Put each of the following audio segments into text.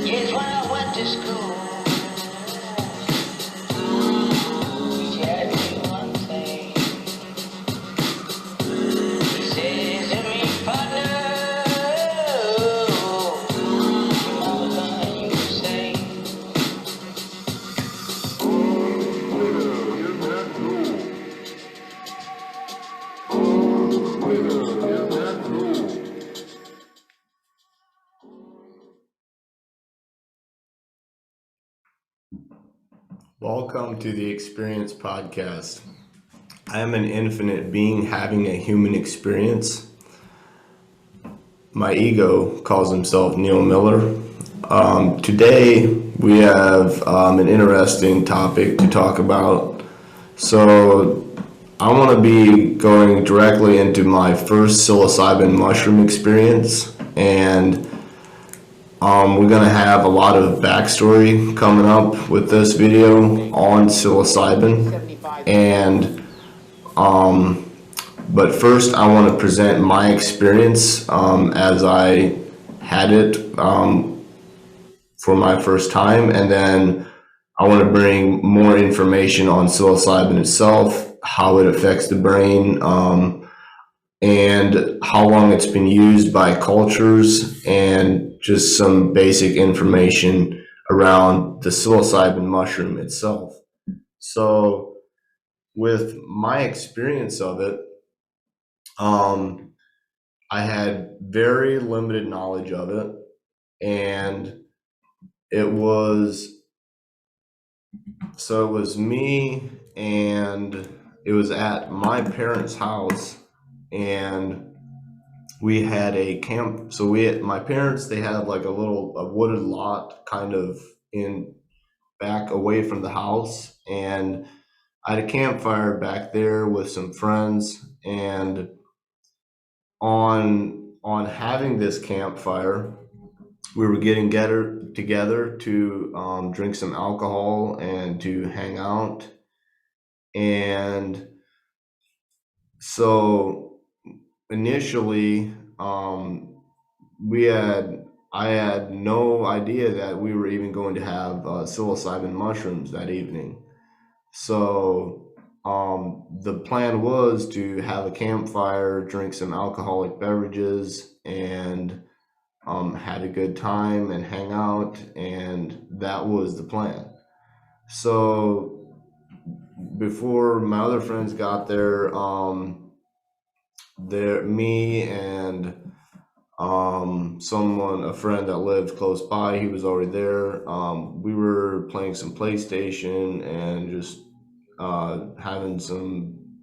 Yes, when I went to school, he had me one thing. He says to me, partner, you know what you say. Welcome to the Experience Podcast. I am an infinite being having a human experience. My ego calls himself Neil Miller. Today we have an interesting topic to talk about. So I want to be going directly into my first psilocybin mushroom experience, and we're going to have a lot of backstory coming up with this video on psilocybin. And but first I want to present my experience as I had it for my first time, and then I want to bring more information on psilocybin itself, how it affects the brain, and how long it's been used by cultures, and just some basic information around the psilocybin mushroom itself. So with my experience of it, I had very limited knowledge of it, and it was me, and it was at my parents' house, and we had a camp. So my parents, they had like a wooded lot kind of in back away from the house, and I had a campfire back there with some friends, and on having this campfire, we were getting together to drink some alcohol and to hang out. And so initially, I had no idea that we were even going to have psilocybin mushrooms that evening. So the plan was to have a campfire, drink some alcoholic beverages, and had a good time and hang out, and that was the plan. So before my other friends got there, me and a friend that lived close by, he was already there. We were playing some PlayStation and just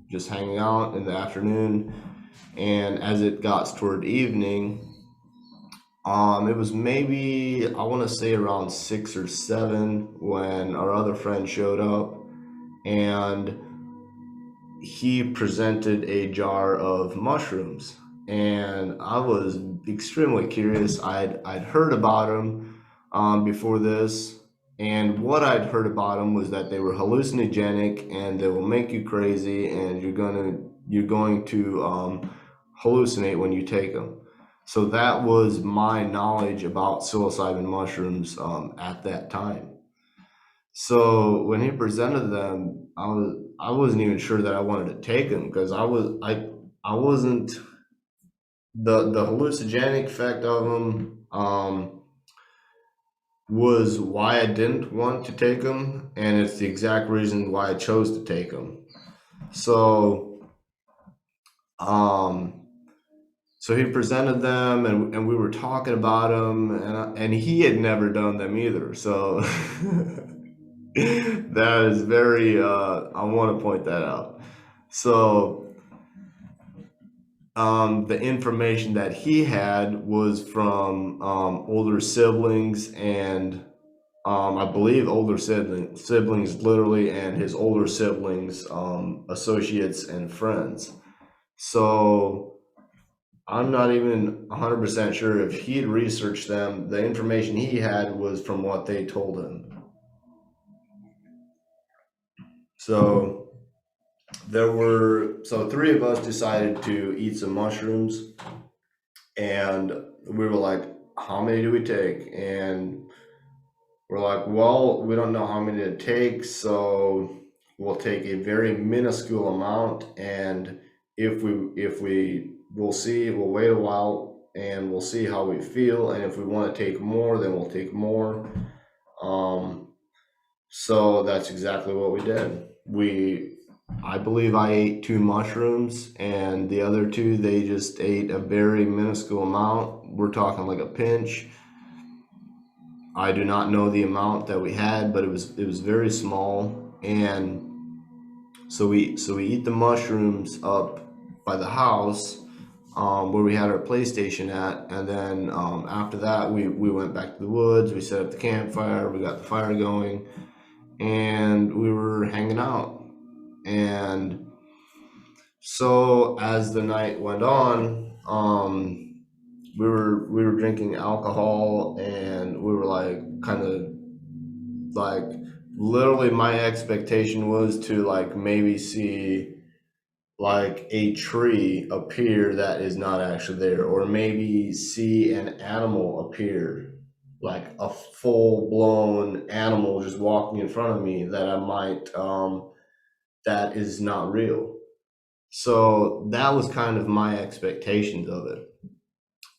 just hanging out in the afternoon. And as it got toward evening, it was maybe, I want to say around 6 or 7 when our other friend showed up, and he presented a jar of mushrooms, and I was extremely curious. I'd heard about them before this, and what I'd heard about them was that they were hallucinogenic and they will make you crazy, and you're going to hallucinate when you take them. So that was my knowledge about psilocybin mushrooms at that time. So when he presented them, I wasn't even sure that I wanted to take them, because I wasn't, the hallucinogenic effect of them was why I didn't want to take them, and it's the exact reason why I chose to take them. So so he presented them, and we were talking about them, and he had never done them either. So that is very, I want to point that out. So the information that he had was from older siblings, and I believe older siblings literally, and his older siblings, associates and friends. So I'm not even 100% sure if he'd researched them. The information he had was from what they told him. So three of us decided to eat some mushrooms, and we were like, how many do we take? And we're like, well, we don't know how many to take, so we'll take a very minuscule amount, and we'll see, we'll wait a while and we'll see how we feel, and if we want to take more, then we'll take more. Um, so that's exactly what we did. I believe I ate two mushrooms, and the other two, they just ate a very minuscule amount. We're talking like a pinch. I do not know the amount that we had, but it was very small. And so we eat the mushrooms up by the house, where we had our PlayStation at, and then after that we went back to the woods. We set up the campfire. We got the fire going, and we were hanging out. And so as the night went on, we were drinking alcohol, and we were like kind of like literally my expectation was to like maybe see like a tree appear that is not actually there, or maybe see an animal appear, like a full blown animal just walking in front of me that I might that is not real. So that was kind of my expectations of it.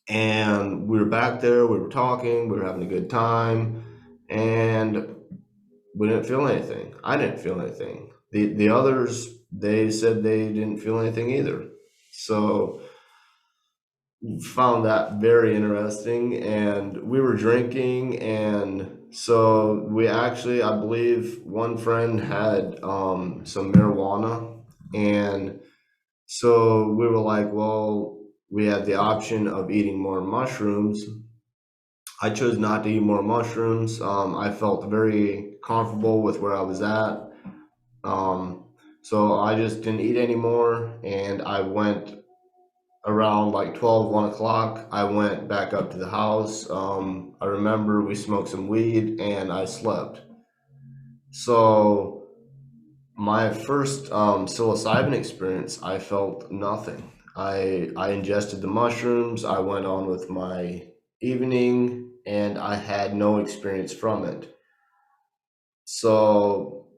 And we were back there, we were talking, we were having a good time, and we didn't feel anything. I didn't feel anything. The others, they said they didn't feel anything either. So found that very interesting, and we were drinking, and so we actually, I believe one friend had some marijuana, and so we were like, well, we had the option of eating more mushrooms. I chose not to eat more mushrooms. I felt very comfortable with where I was at. Um, so I just didn't eat anymore, and I went around like 12, 1 o'clock. I went back up to the house. I remember we smoked some weed, and I slept. So my first psilocybin experience, I felt nothing. I ingested the mushrooms. I went on with my evening, and I had no experience from it. So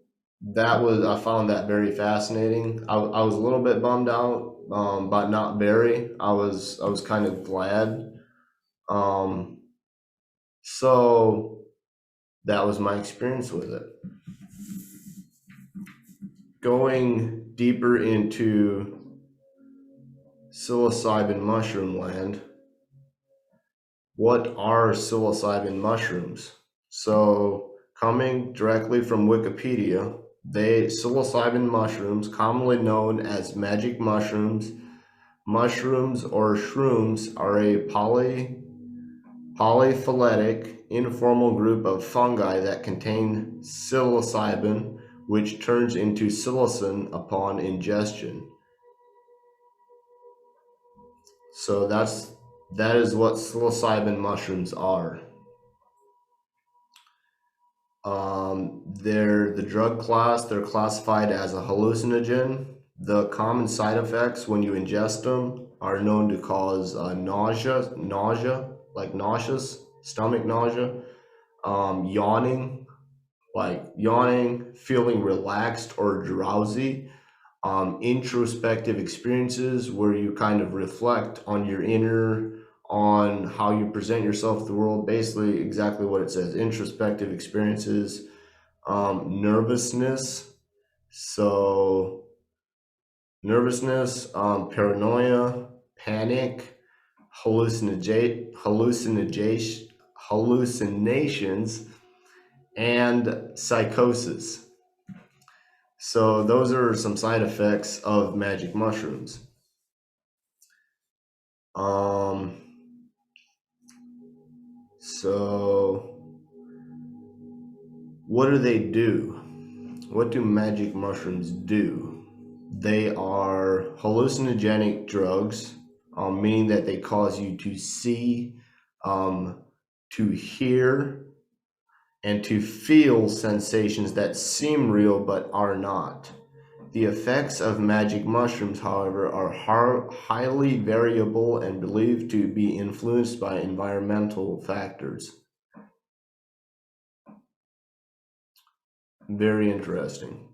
I found that very fascinating. I was a little bit bummed out, but not very. I was kind of glad. Um, so that was my experience with it. Going deeper into psilocybin mushroom land, what are psilocybin mushrooms? So, coming directly from Wikipedia, psilocybin mushrooms, commonly known as magic mushrooms, mushrooms or shrooms, are a polyphyletic informal group of fungi that contain psilocybin, which turns into psilocin upon ingestion. So that is what psilocybin mushrooms are. They're the drug class. They're classified as a hallucinogen. The common side effects when you ingest them are known to cause nausea, like nauseous, stomach nausea, yawning, feeling relaxed or drowsy, introspective experiences where you kind of reflect on your inner, on how you present yourself to the world, basically exactly what it says, introspective experiences, nervousness, so paranoia, panic, hallucinations, and psychosis. So those are some side effects of magic mushrooms. Um, so what do they do? What do magic mushrooms do? They are hallucinogenic drugs, meaning that they cause you to see, to hear, and to feel sensations that seem real but are not. The effects of magic mushrooms, however, are highly variable and believed to be influenced by environmental factors. Very interesting.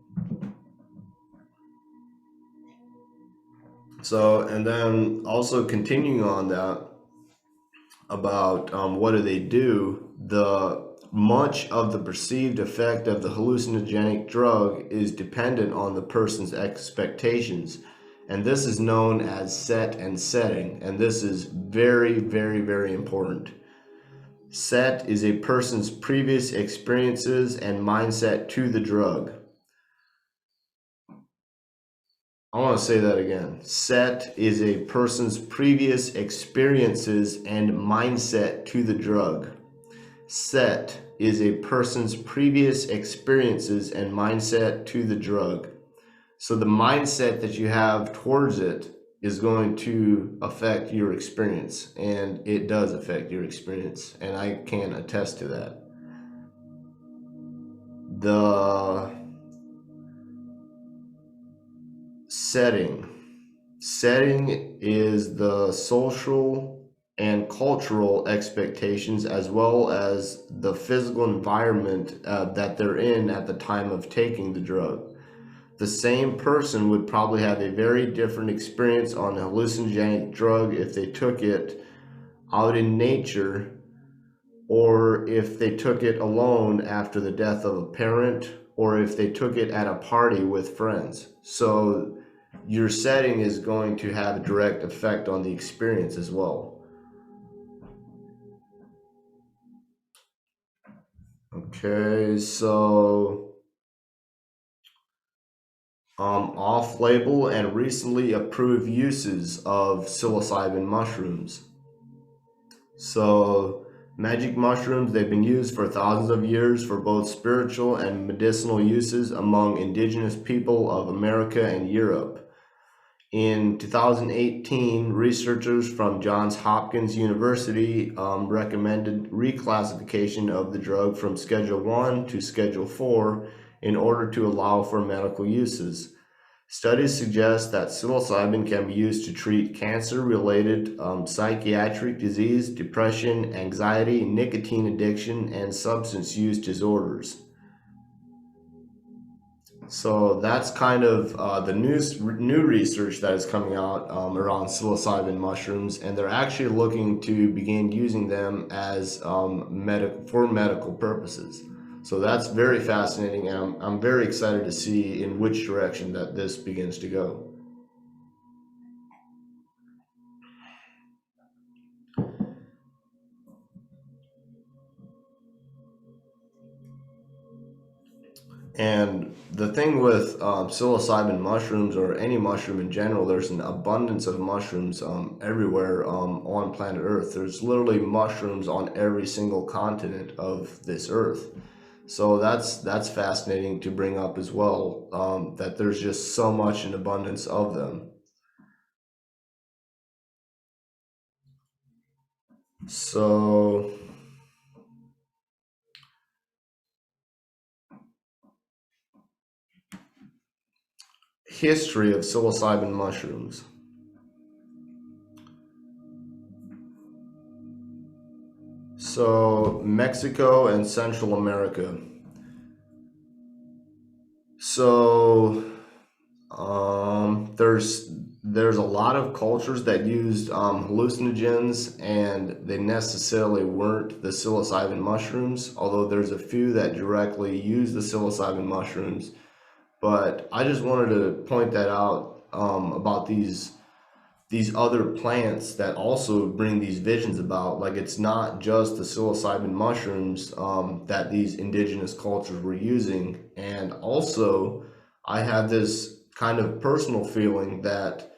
So, and then also continuing on that, about what do they do, the much of the perceived effect of the hallucinogenic drug is dependent on the person's expectations, and this is known as set and setting, and this is very, very, very important. Set is a person's previous experiences and mindset to the drug. I want to say that again. Set is a person's previous experiences and mindset to the drug. Set is a person's previous experiences and mindset to the drug. So the mindset that you have towards it is going to affect your experience, and it does affect your experience, and I can attest to that. The setting. Setting is the social and cultural expectations as well as the physical environment that they're in at the time of taking the drug. The same person would probably have a very different experience on a hallucinogenic drug if they took it out in nature or if they took it alone after the death of a parent or if they took it at a party with friends. So your setting is going to have a direct effect on the experience as well. Okay, so off-label and recently approved uses of psilocybin mushrooms. So magic mushrooms, they've been used for thousands of years for both spiritual and medicinal uses among indigenous people of America and Europe. In 2018, researchers from Johns Hopkins University recommended reclassification of the drug from Schedule 1 to Schedule 4 in order to allow for medical uses. Studies suggest that psilocybin can be used to treat cancer-related psychiatric disease, depression, anxiety, nicotine addiction, and substance use disorders. So that's kind of the new research that is coming out around psilocybin mushrooms, and they're actually looking to begin using them as for medical purposes. So that's very fascinating, and I'm very excited to see in which direction that this begins to go. And the thing with psilocybin mushrooms or any mushroom in general, there's an abundance of mushrooms everywhere on planet Earth. There's literally mushrooms on every single continent of this Earth. So that's fascinating to bring up as well, that there's just so much in abundance of them. So history of psilocybin mushrooms. So Mexico and Central America. So there's a lot of cultures that used hallucinogens, and they necessarily weren't the psilocybin mushrooms. Although there's a few that directly use the psilocybin mushrooms, but I just wanted to point that out about these other plants that also bring these visions about. Like, it's not just the psilocybin mushrooms that these indigenous cultures were using. And also, I have this kind of personal feeling that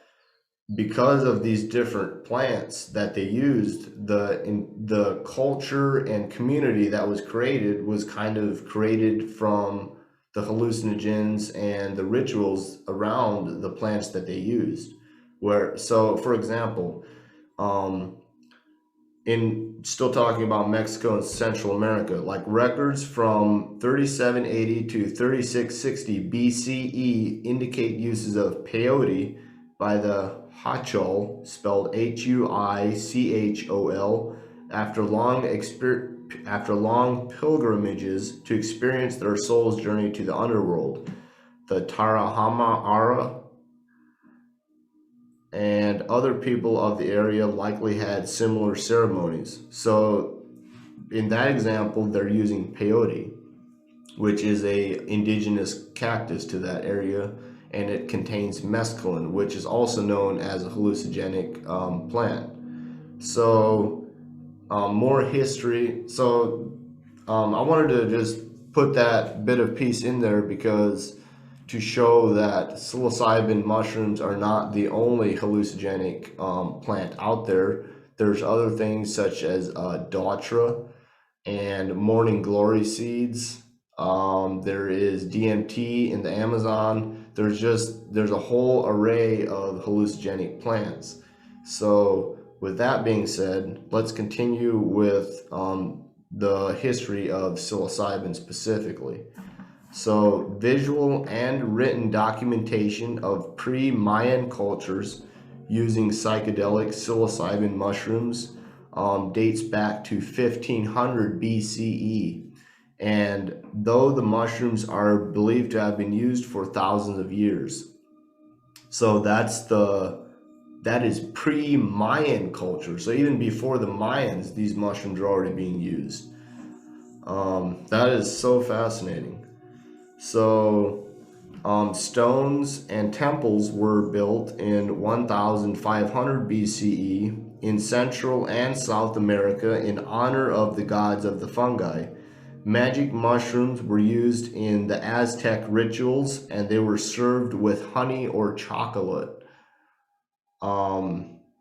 because of these different plants that they used, the culture and community that was created from the hallucinogens and the rituals around the plants that they used. So for example, um, in still talking about Mexico and Central America, like records from 3780 to 3660 BCE indicate uses of peyote by the Huichol, spelled Huichol, after long pilgrimages to experience their soul's journey to the underworld. The Tarahumara and other people of the area likely had similar ceremonies. So in that example, they're using peyote, which is a indigenous cactus to that area, and it contains mescaline, which is also known as a hallucinogenic plant. So more history. So I wanted to just put that bit of piece in there because to show that psilocybin mushrooms are not the only hallucinogenic plant out there. There's other things such as Dautra and morning glory seeds. There is DMT in the Amazon. There's a whole array of hallucinogenic plants. So with that being said, let's continue with the history of psilocybin specifically. So visual and written documentation of pre-Mayan cultures using psychedelic psilocybin mushrooms dates back to 1500 BCE. And though the mushrooms are believed to have been used for thousands of years. So that is pre-Mayan culture. So even before the Mayans, these mushrooms are already being used. That is so fascinating. So stones and temples were built in 1500 BCE in Central and South America in honor of the gods of the fungi. Magic mushrooms were used in the Aztec rituals, and they were served with honey or chocolate.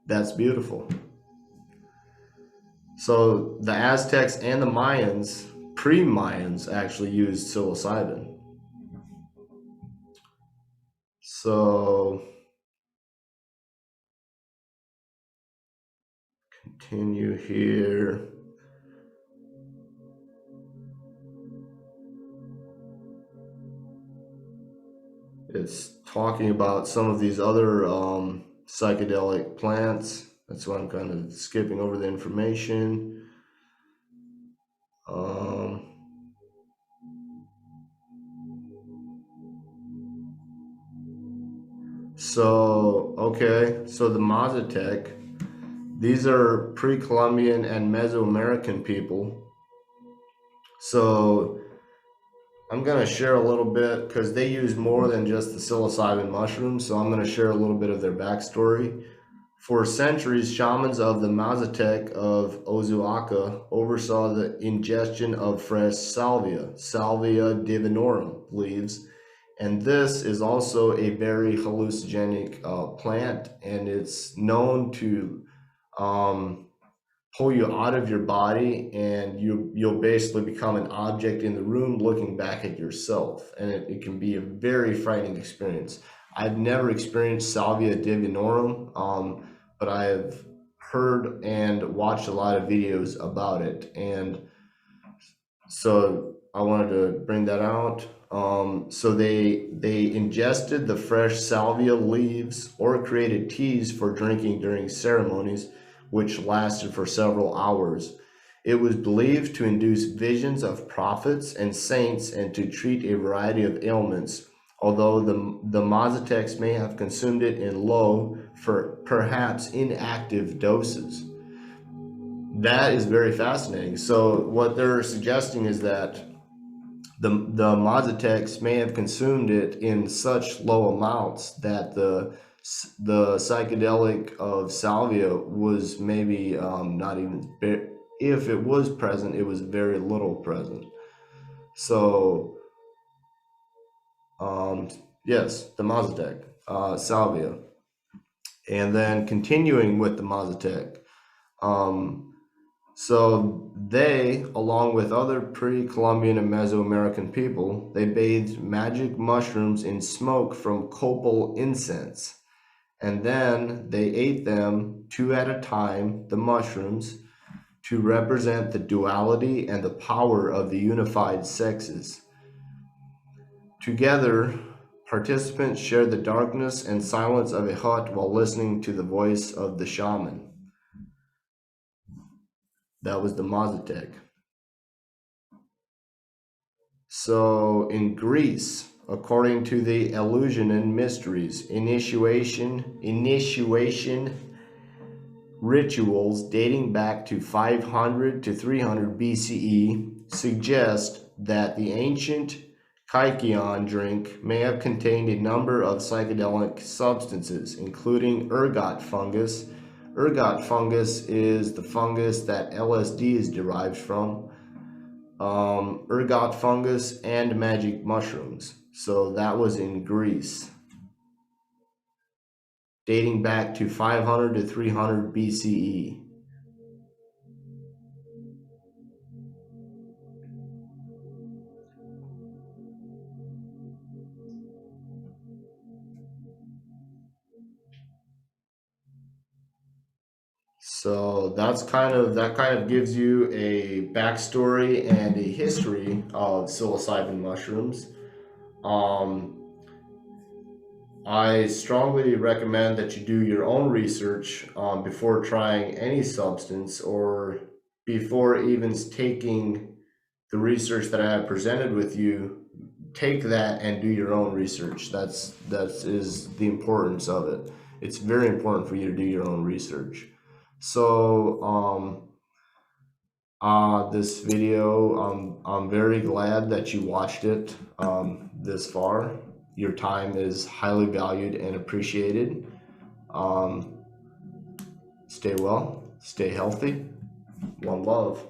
That's beautiful. So the Aztecs and the Mayans, pre-Mayans, actually used psilocybin. So continue here. It's talking about some of these other psychedelic plants. That's why I'm kind of skipping over the information. So the Mazatec, these are pre-Columbian and Mesoamerican people. So I'm going to share a little bit because they use more than just the psilocybin mushrooms. So I'm going to share a little bit of their backstory. For centuries, shamans of the Mazatec of Oaxaca oversaw the ingestion of fresh Salvia divinorum leaves. And this is also a very hallucinogenic plant, and it's known to pull you out of your body, and you'll basically become an object in the room looking back at yourself, and it can be a very frightening experience. I've never experienced Salvia divinorum, but I have heard and watched a lot of videos about it, and so I wanted to bring that out. So they ingested the fresh salvia leaves or created teas for drinking during ceremonies, which lasted for several hours. It was believed to induce visions of prophets and saints and to treat a variety of ailments, although the Mazatecs may have consumed it in low, for perhaps inactive doses. That is very fascinating. So what they're suggesting is that the Mazatecs may have consumed it in such low amounts that the psychedelic of salvia was maybe not even, if it was present, it was very little present. So yes, the Mazatec, salvia. And then continuing with the Mazatec, So they, along with other pre-Columbian and Mesoamerican people, they bathed magic mushrooms in smoke from copal incense. And then they ate them 2 at a time, the mushrooms, to represent the duality and the power of the unified sexes. Together, participants shared the darkness and silence of a hut while listening to the voice of the shaman. That was the Mazatec. So in Greece, according to the Eleusinian Mysteries, initiation rituals dating back to 500 to 300 BCE suggest that the ancient Kykeon drink may have contained a number of psychedelic substances, including ergot fungus. Ergot fungus is the fungus that LSD is derived from. Ergot fungus and magic mushrooms. So that was in Greece, dating back to 500 to 300 BCE. So that kind of gives you a backstory and a history of psilocybin mushrooms. Um, I strongly recommend that you do your own research before trying any substance, or before even taking the research that I have presented with you. Take that and do your own research. That is the importance of it. It's very important for you to do your own research. So this video, I'm very glad that you watched it this far. Your time is highly valued and appreciated. Stay well, stay healthy. One love.